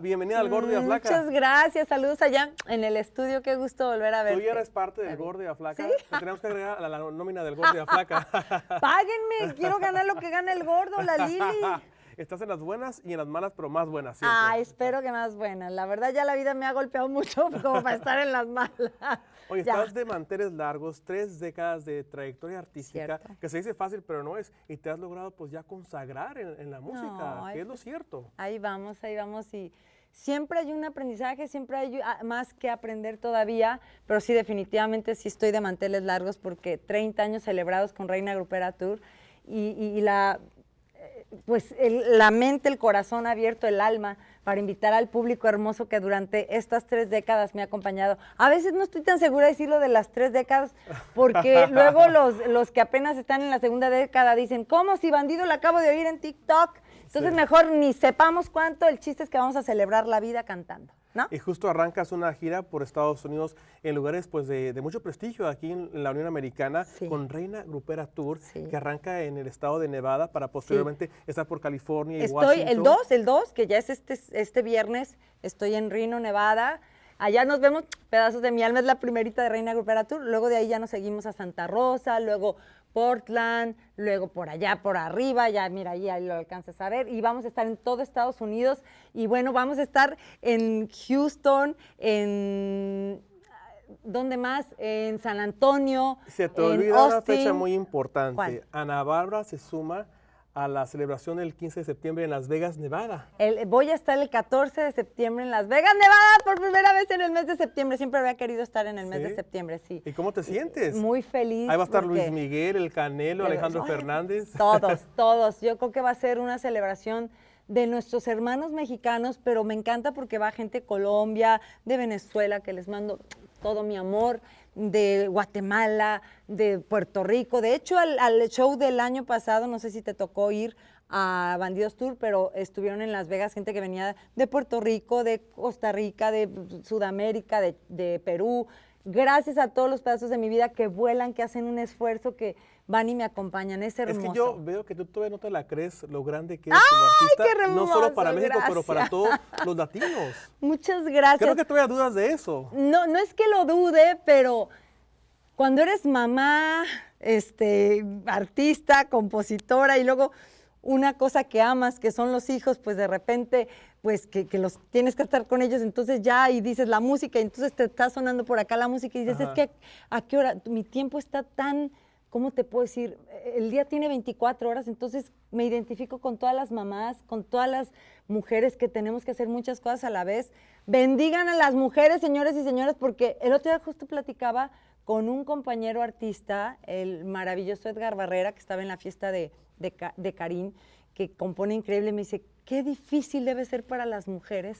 Bienvenida al Gordo y a Flaca. Muchas gracias, saludos allá en el estudio, qué gusto volver a verte. Tú ya eres parte del Gordo y a Flaca. ¿Sí? Te tenemos que agregar a la nómina del Gordo y a Flaca. Páguenme, quiero ganar lo que gana el gordo, la Lili. Estás en las buenas y en las malas, pero más buenas siempre. Espero que más buenas. La verdad ya la vida me ha golpeado mucho como para estar en las malas. Oye, Ya. estás de manteles largos, 3 décadas de trayectoria artística, Cierto. que se dice fácil, pero no es. Y te has logrado pues ya consagrar en la música, No, que es lo cierto. Ahí vamos y siempre hay un aprendizaje, siempre hay más que aprender todavía, pero sí, definitivamente sí estoy de manteles largos porque 30 años celebrados con Reina Grupera Tour y la mente, el corazón abierto, el alma, para invitar al público hermoso que durante estas 3 décadas me ha acompañado. A veces no estoy tan segura de decirlo de las 3 décadas, porque luego los que apenas están en la segunda década dicen, ¿cómo si bandido lo acabo de oír en TikTok? Entonces Sí. mejor ni sepamos cuánto, el chiste es que vamos a celebrar la vida cantando, ¿no? Y justo arrancas una gira por Estados Unidos en lugares pues de mucho prestigio aquí en la Unión Americana, Sí. con Reina Grupera Tour, Sí. que arranca en el estado de Nevada para posteriormente estar por California y Estoy Washington. el 2, que ya es este viernes, estoy en Reno, Nevada. Allá nos vemos, pedazos de mi alma es la primerita de Reina Grupera Tour. Luego de ahí ya nos seguimos a Santa Rosa, luego Portland, luego por allá, por arriba, ya mira, ahí lo alcanzas a ver. Y vamos a estar en todo Estados Unidos. Y bueno, vamos a estar en Houston, ¿dónde más? En San Antonio, Se te en olvida una Austin. fecha muy importante. ¿Cuál? Ana Bárbara se suma a la celebración del 15 de septiembre en Las Vegas, Nevada. Voy a estar el 14 de septiembre en Las Vegas, Nevada, por primera vez en el mes de septiembre. Siempre había querido estar en el mes ¿Sí? de septiembre, sí. ¿Y cómo te sientes? Muy feliz. Ahí va a estar porque- Luis Miguel, El Canelo, Alejandro Ay, Fernández. Todos. Yo creo que va a ser una celebración de nuestros hermanos mexicanos, pero me encanta porque va gente de Colombia, de Venezuela, que les mando todo mi amor, de Guatemala, de Puerto Rico. De hecho, al show del año pasado, no sé si te tocó ir a Bandidos Tour, pero estuvieron en Las Vegas gente que venía de Puerto Rico, de Costa Rica, de Sudamérica, de Perú. Gracias a todos los pedazos de mi vida que vuelan, que hacen un esfuerzo, que van y me acompañan. Es hermoso. Es que yo veo que tú todavía no te la crees lo grande que eres como artista, qué no solo para hermoso! México, pero para Gracias. todos los latinos. Muchas gracias. Creo que todavía dudas de eso. No es que lo dude, pero cuando eres mamá, artista, compositora y luego una cosa que amas, que son los hijos, pues de repente, pues que los tienes que estar con ellos, entonces ya y dices la música, y entonces te está sonando por acá la música y dices, Ajá. es que ¿a qué hora? Mi tiempo está tan, ¿cómo te puedo decir? El día tiene 24 horas, entonces me identifico con todas las mamás, con todas las mujeres que tenemos que hacer muchas cosas a la vez. Bendigan a las mujeres, señores y señoras, porque el otro día justo platicaba con un compañero artista, el maravilloso Edgar Barrera, que estaba en la fiesta de Karim, que compone increíble, me dice, qué difícil debe ser para las mujeres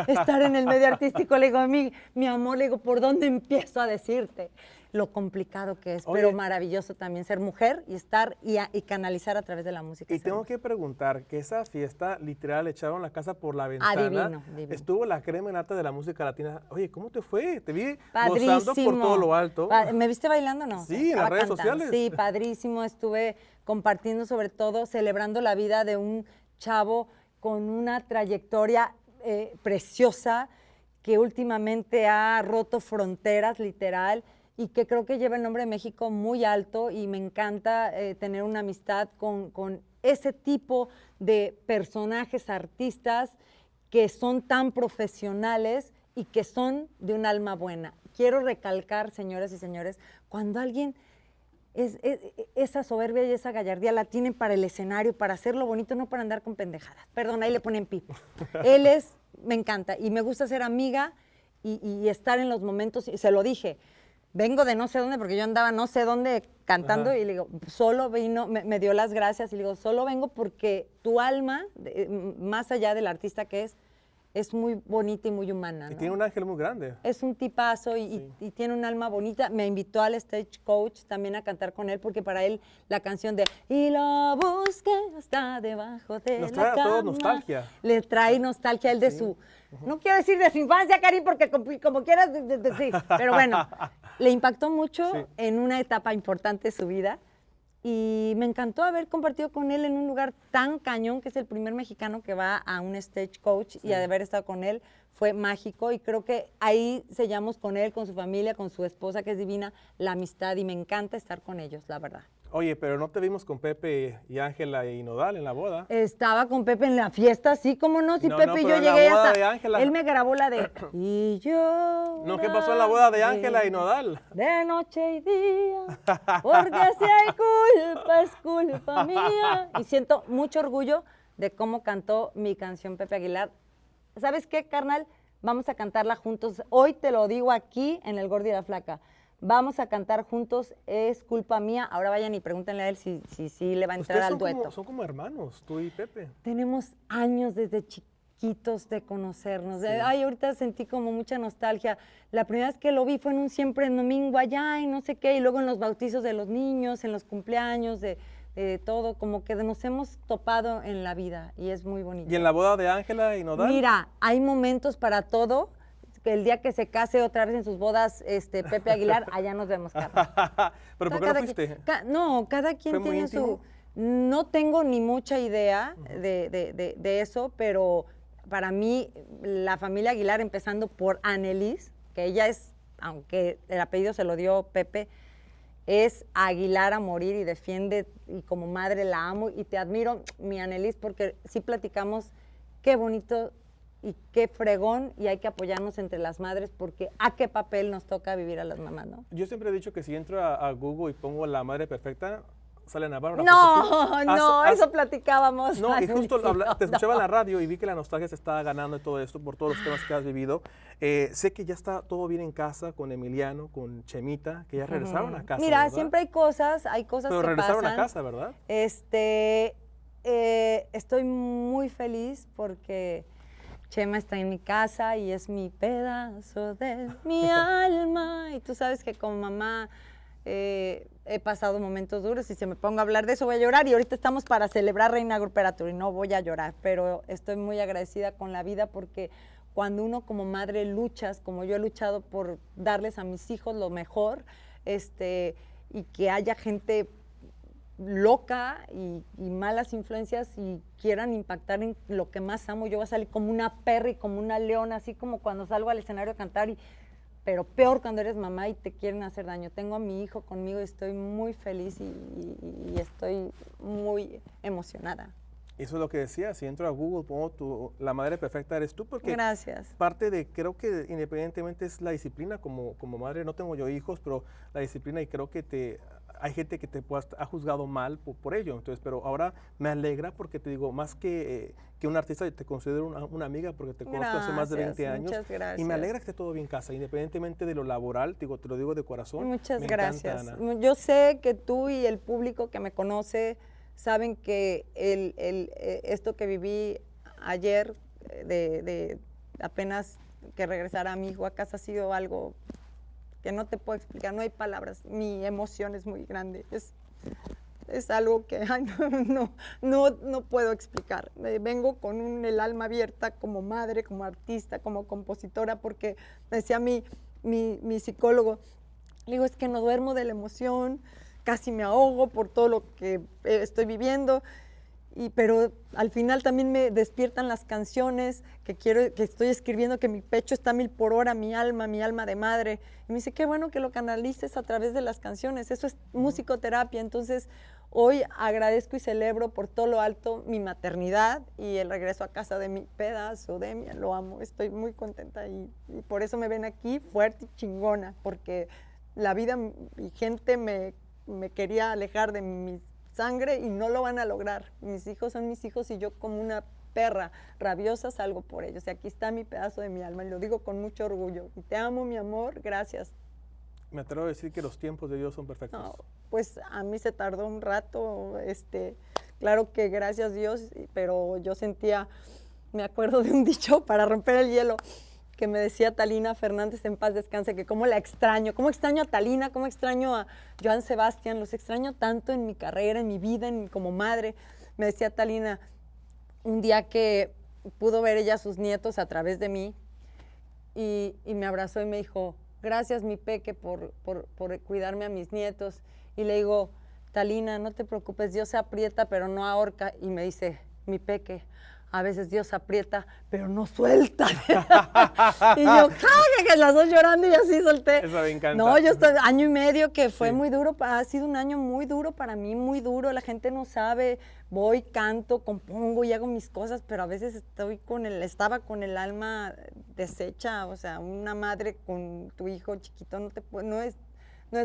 estar en el medio artístico. Le digo, mi amor, le digo, ¿por dónde empiezo a decirte lo complicado que es? Oye. Pero maravilloso también ser mujer y estar y canalizar a través de la música. Y Es tengo hermoso. que preguntar, que esa fiesta literal echaron la casa por la ventana. Divino. Estuvo la crema nata de la música latina. Oye, ¿cómo te fue? Te vi Padrísimo. gozando por todo lo alto. ¿Me viste bailando? No. Sí, en las Estaba redes cantando. sociales. Sí, padrísimo. Estuve compartiendo, sobre todo, celebrando la vida de un chavo con una trayectoria preciosa, que últimamente ha roto fronteras, literal, y que creo que lleva el nombre de México muy alto, y me encanta tener una amistad con ese tipo de personajes, artistas, que son tan profesionales y que son de un alma buena. Quiero recalcar, señoras y señores, cuando alguien esa soberbia y esa gallardía la tienen para el escenario, para hacerlo bonito, no para andar con pendejadas. Perdón, ahí le ponen pip. Me encanta y me gusta ser amiga y estar en los momentos, y se lo dije, vengo de no sé dónde, porque yo andaba no sé dónde cantando. Ajá. Y le digo, solo vino, me dio las gracias y le digo, solo vengo porque tu alma, más allá del artista que es muy bonita y muy humana, Y ¿no? tiene un ángel muy grande. Es un tipazo y tiene un alma bonita. Me invitó al Stage Coach también a cantar con él, porque para él la canción de Y lo busqué está debajo de Nos la trae a cama. todos nostalgia. Le trae nostalgia a él de su... No quiero decir de su infancia, Karim, porque como quieras decir. Pero bueno, le impactó mucho en una etapa importante de su vida. Y me encantó haber compartido con él en un lugar tan cañón, que es el primer mexicano que va a un stagecoach, y haber estado con él fue mágico, y creo que ahí sellamos con él, con su familia, con su esposa, que es divina, la amistad, y me encanta estar con ellos, la verdad. Oye, pero no te vimos con Pepe y Ángela y Nodal en la boda. Estaba con Pepe en la fiesta, sí, cómo no, si No, Pepe no, y pero yo en la llegué boda hasta... de Ángela. Él me grabó la de... Y yo... No, ¿qué pasó en la boda de Ángela y Nodal? De noche y día, porque si hay culpa, es culpa mía. Y siento mucho orgullo de cómo cantó mi canción Pepe Aguilar. ¿Sabes qué, carnal? Vamos a cantarla juntos. Hoy te lo digo aquí en El Gordo y la Flaca. Vamos a cantar juntos, es culpa mía. Ahora vayan y pregúntenle a él si le va a entrar Ustedes al dueto. son como hermanos, tú y Pepe. Tenemos años desde chiquitos de conocernos. Sí. Ay, ahorita sentí como mucha nostalgia. La primera vez que lo vi fue en un siempre en domingo allá y no sé qué, y luego en los bautizos de los niños, en los cumpleaños, de todo, como que nos hemos topado en la vida y es muy bonito. ¿Y en la boda de Ángela y Nodal? Mira, hay momentos para todo. El día que se case otra vez en sus bodas, Pepe Aguilar, allá nos vemos, Carlos. ¿Pero por qué no fuiste? No, cada quien ¿Fue muy tiene íntimo? su... No tengo ni mucha idea de eso, pero para mí, la familia Aguilar, empezando por Annelies, que ella es, aunque el apellido se lo dio Pepe, es Aguilar a morir y defiende, y como madre la amo y te admiro, mi Annelies, porque sí platicamos qué bonito y qué fregón, y hay que apoyarnos entre las madres, porque a qué papel nos toca vivir a las mamás, ¿no? Yo siempre he dicho que si entro a Google y pongo la madre perfecta, sale Navarro. No, eso platicábamos. No, y justo Manuelito, te escuchaba en no. la radio y vi que la nostalgia se estaba ganando de todo esto por todos los temas que has vivido. Sé que ya está todo bien en casa con Emiliano, con Chemita, que ya regresaron a casa. Mira, ¿verdad? siempre hay cosas Pero que regresaron pasan. a casa, ¿verdad? Estoy muy feliz porque Chema está en mi casa y es mi pedazo de mi alma. Y tú sabes que como mamá he pasado momentos duros, y si me pongo a hablar de eso voy a llorar, y ahorita estamos para celebrar Reina Grupera Tour y no voy a llorar, pero estoy muy agradecida con la vida, porque cuando uno como madre luchas, como yo he luchado por darles a mis hijos lo mejor, y que haya gente loca y malas influencias y quieran impactar en lo que más amo, yo voy a salir como una perra y como una leona, así como cuando salgo al escenario a cantar, pero peor cuando eres mamá y te quieren hacer daño. Tengo a mi hijo conmigo y estoy muy feliz y estoy muy emocionada. Eso es lo que decía, si entro a Google, pongo la madre perfecta eres tú, porque Gracias. parte de, creo que independientemente es la disciplina como madre, no tengo yo hijos, pero la disciplina, y creo que hay gente que ha juzgado mal por ello, entonces, pero ahora me alegra porque te digo, más que un artista, te considero una amiga porque te conozco hace más de 20 años. Muchas gracias. Y me alegra que esté todo bien en casa, independientemente de lo laboral, te lo digo de corazón. Muchas me gracias. encanta, Ana. Yo sé que tú y el público que me conoce saben que esto que viví ayer, de apenas que regresara a mi hijo a casa, ha sido algo que no te puedo explicar, no hay palabras, mi emoción es muy grande, es algo que ay, no puedo explicar. Vengo con el alma abierta como madre, como artista, como compositora, porque me decía mi psicólogo, le digo, es que no duermo de la emoción, casi me ahogo por todo lo que estoy viviendo, pero al final también me despiertan las canciones que estoy escribiendo, que mi pecho está a 1000 por hora, mi alma de madre. Y me dice, qué bueno que lo canalices a través de las canciones, eso es musicoterapia. Entonces, hoy agradezco y celebro por todo lo alto mi maternidad y el regreso a casa de mi pedazo de mí, lo amo, estoy muy contenta y por eso me ven aquí fuerte y chingona, porque la vida y gente me quería alejar de mi sangre y no lo van a lograr. Mis hijos son mis hijos y yo como una perra rabiosa salgo por ellos. Y aquí está mi pedazo de mi alma y lo digo con mucho orgullo. Y te amo, mi amor, gracias. Me atrevo a decir que los tiempos de Dios son perfectos. No, pues a mí se tardó un rato, claro que gracias Dios, pero yo sentía, me acuerdo de un dicho para romper el hielo, que me decía Talina Fernández, en paz descanse, que cómo extraño a Talina, cómo extraño a Joan Sebastián, los extraño tanto en mi carrera, en mi vida, como madre. Me decía Talina, un día que pudo ver ella a sus nietos a través de mí, y me abrazó y me dijo, gracias mi Peque por cuidarme a mis nietos. Y le digo, Talina, no te preocupes, Dios se aprieta, pero no ahorca. Y me dice, mi peque, a veces Dios aprieta, pero no suelta. Y yo, que las dos llorando y así solté. Eso me encanta. No, yo estoy año y medio que fue muy duro, ha sido un año muy duro para mí, muy duro. La gente no sabe, voy, canto, compongo y hago mis cosas, pero a veces estaba con el alma deshecha. O sea, una madre con tu hijo chiquito no es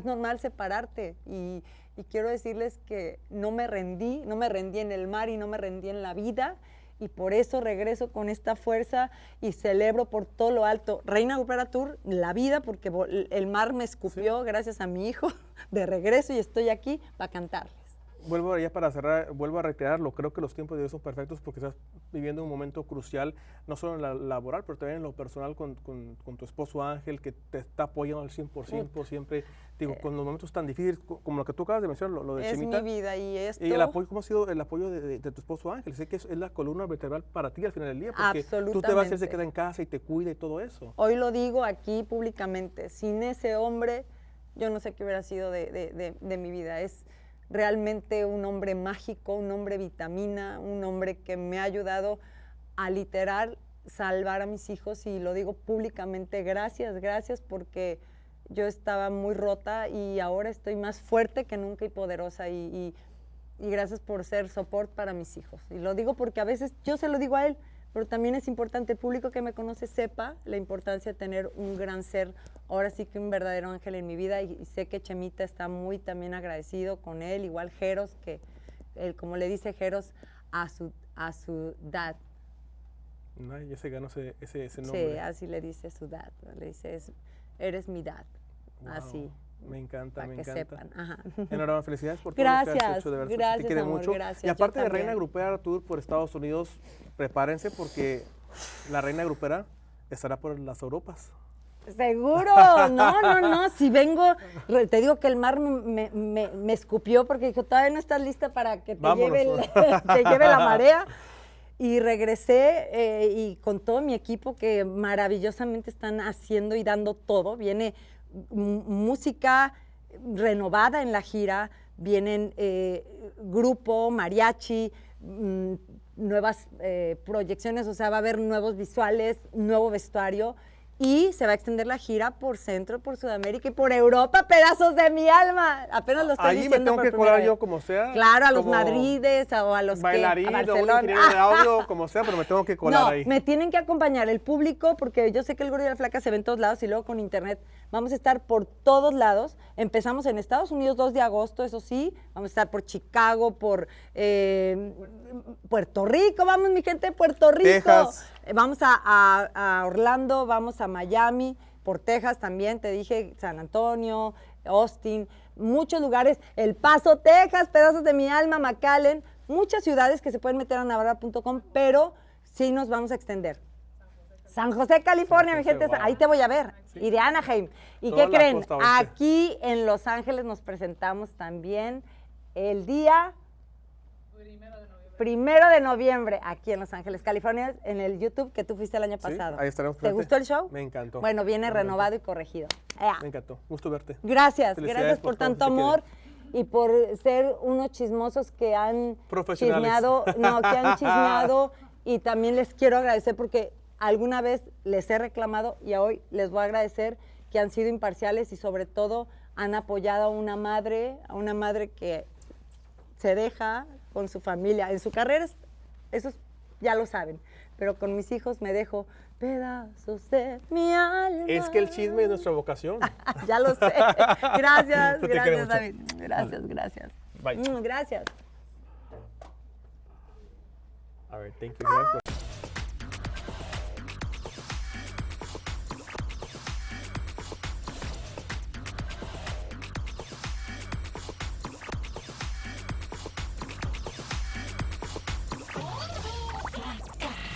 normal separarte. Y quiero decirles que no me rendí en el mar y no me rendí en la vida. Y por eso regreso con esta fuerza y celebro por todo lo alto. Reina Grupera Tour, la vida, porque el mar me escupió gracias a mi hijo de regreso y estoy aquí para cantarles. Vuelvo ya para cerrar, vuelvo a recrearlo. Creo que los tiempos de Dios son perfectos porque estás viviendo un momento crucial, no solo en la laboral, pero también en lo personal con tu esposo Ángel, que te está apoyando al 100% siempre. Digo, con los momentos tan difíciles, como lo que tú acabas de mencionar, lo de Chemita. Es mi vida y esto... Y el apoyo, ¿cómo ha sido el apoyo de tu esposo Ángel? Sé que es la columna vertebral para ti al final del día, porque tú te vas, él se queda en casa y te cuida y todo eso. Hoy lo digo aquí públicamente, sin ese hombre, yo no sé qué hubiera sido de mi vida. Es realmente un hombre mágico, un hombre vitamina, un hombre que me ha ayudado a literal salvar a mis hijos y lo digo públicamente, gracias porque yo estaba muy rota y ahora estoy más fuerte que nunca y poderosa y gracias por ser soporte para mis hijos. Y lo digo porque a veces yo se lo digo a él, pero también es importante el público que me conoce sepa la importancia de tener un gran ser, ahora sí que un verdadero ángel en mi vida y sé que Chemita está muy también agradecido con él, igual Jeros, que él, como le dice Jeros a su dad. No, ya se ganó ese nombre. Sí, así le dice su dad, le dice eres mi dad, wow, así. Me encanta, me encanta. Sepan. Ajá. Enhorabuena, felicidades por todo lo que has hecho, de verdad. Gracias, te quiere amor, mucho. gracias. Y aparte de Reina Grupera Tour por Estados Unidos, prepárense porque la Reina Grupera estará por las Europas. Seguro, no, si vengo, te digo que el mar me escupió porque dijo, todavía no estás lista para que te lleve la marea. Y regresé y con todo mi equipo que maravillosamente están haciendo y dando todo. Viene música renovada en la gira, vienen grupo, mariachi, nuevas proyecciones, o sea, va a haber nuevos visuales, nuevo vestuario. Y se va a extender la gira por Centro, por Sudamérica y por Europa, pedazos de mi alma. Apenas lo estoy diciendo. Ahí me tengo que colar yo como sea. Claro, a los Madrides o a los bailarín, a o un Barcelona. ingeniero de audio, como sea, pero me tengo que colar ahí. Me tienen que acompañar el público porque yo sé que el Gordo y la Flaca se ven en todos lados y luego con internet vamos a estar por todos lados. Empezamos en Estados Unidos 2 de agosto, eso sí. Vamos a estar por Chicago, por Puerto Rico. Vamos, mi gente de Puerto Rico. Texas. Vamos a Orlando, vamos a Miami, por Texas también, te dije, San Antonio, Austin, muchos lugares, El Paso, Texas, pedazos de mi alma, McAllen, muchas ciudades que se pueden meter a navarra.com, pero sí nos vamos a extender. San José, California, mi gente, wow. Ahí te voy a ver, sí. Y de Anaheim. ¿Y qué creen? Aquí en Los Ángeles nos presentamos también el día 1 de noviembre, aquí en Los Ángeles, California, en el YouTube que tú fuiste el año pasado. Ahí estaremos. ¿Te gustó el show? Me encantó. Bueno, viene renovado y corregido. Me encantó. Gusto verte. Gracias por tanto amor y por ser unos chismosos que han chismeado, y también les quiero agradecer porque alguna vez les he reclamado y hoy les voy a agradecer que han sido imparciales y sobre todo han apoyado a una madre que se deja con su familia, en su carrera, esos ya lo saben, pero con mis hijos me dejo pedazos de mi alma. Es que el chisme es nuestra vocación. Ya lo sé. Gracias, David. Gracias. Bye. Gracias. All right, thank you.